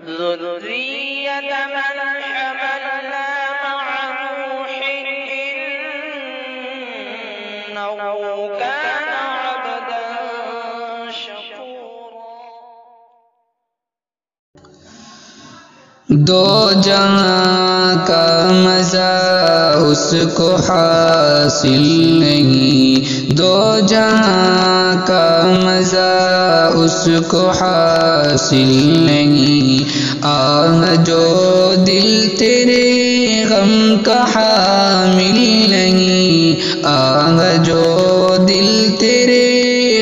ذرية من حملنا مع نوح إنه كان عبدا شكورا۔ دو جہاں کا مزہ اس کو حاصل نہیں، دو جہاں کا مزہ اس کو حاصل نہیں، آہ جو دل تیرے غم کا حامل نہیں، آہ جو دل تیرے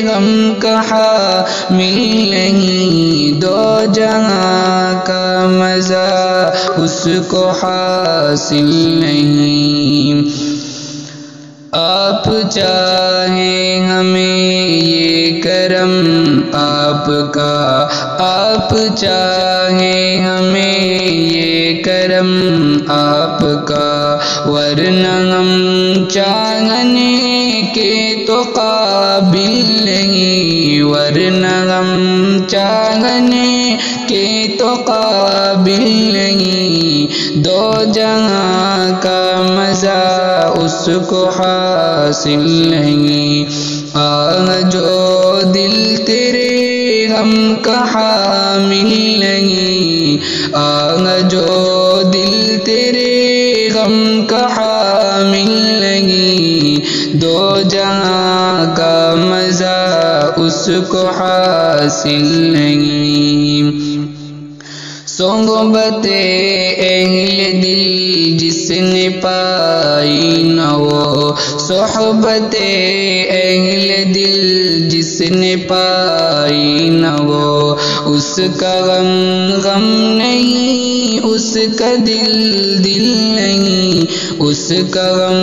غم کا حامل نہیں، دو جہاں کا مزہ اس کو حاصل نہیں۔ آپ چاہیں ہمیں یہ کرم آپ کا، آپ چاہیں ہمیں یہ کرم آپ کا، ورنہ ہم چاہنے کے تو قابل نہیں، ورنہ ہم چاہنے کے تو قابل نہیں، دو جہاں کا مزہ اس کو حاصل نہیں، آہ جو دل تیرے غم کا حامل نہیں، آہ جو دل تیرے غم کا حامل نہیں، دو جہاں کا مزہ اس کو حاصل نہیں۔ صحبت اہل دل جس نے پائی نہ وہ، صحبت اہل دل جس نے پائی نہ وہ، اس کا غم غم نہیں، اس کا دل دل نہیں، اس کا غم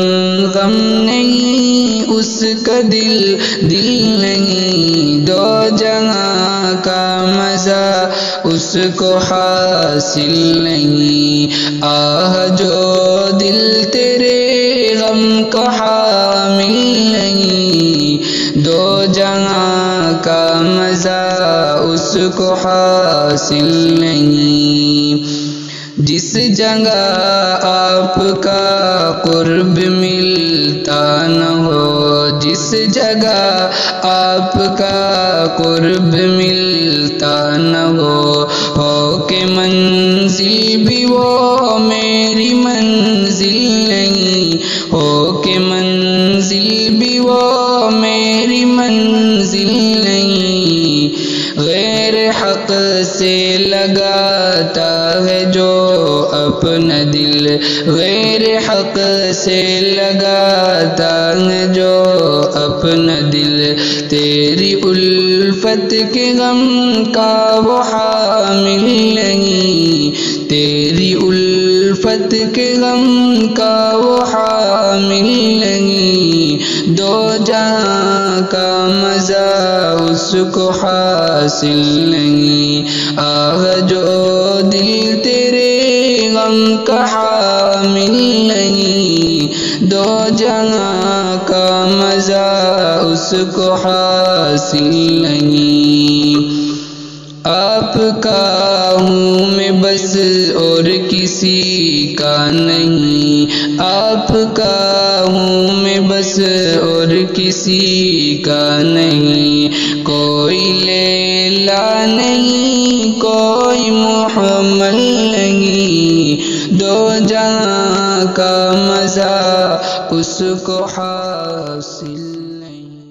غم نہیں، اس کا دل دل نہیں، دو جہاں کا مزہ اس کو حاصل نہیں، آہ جو دل تیرے غم کا حامل نہیں، دو جہاں کا مزہ اس کو حاصل نہیں۔ جس جگہ آپ کا قرب ملتا نہ ہو، جس جگہ آپ کا قرب ملتا نہ ہو کہ منزل بھی وہ میری منزل نہیں، ہو کہ منزل بھی وہ میری منزل نہیں، غیر حق سے لگاتا ہے جو اپنا دل، غیر حق سے لگاتا ہے جو اپنا دل، تیری الفت کے غم کا وہ حامل نہیں، تیری الفت کے غم کا وہ حامل نہیں، دو جہاں کا مزہ اس کو حاصل نہیں، آہ جو دل تیرے غم کا حامل نہیں، دو جہاں کا مزہ اس کو حاصل نہیں۔ آپ کا ہوں میں بس اور کسی کا نہیں، آپ کا ہوں میں بس اور کسی کا نہیں، کوئی لیلا نہیں، کوئی محمل نہیں، دو جہاں کا مزہ اس کو حاصل نہیں۔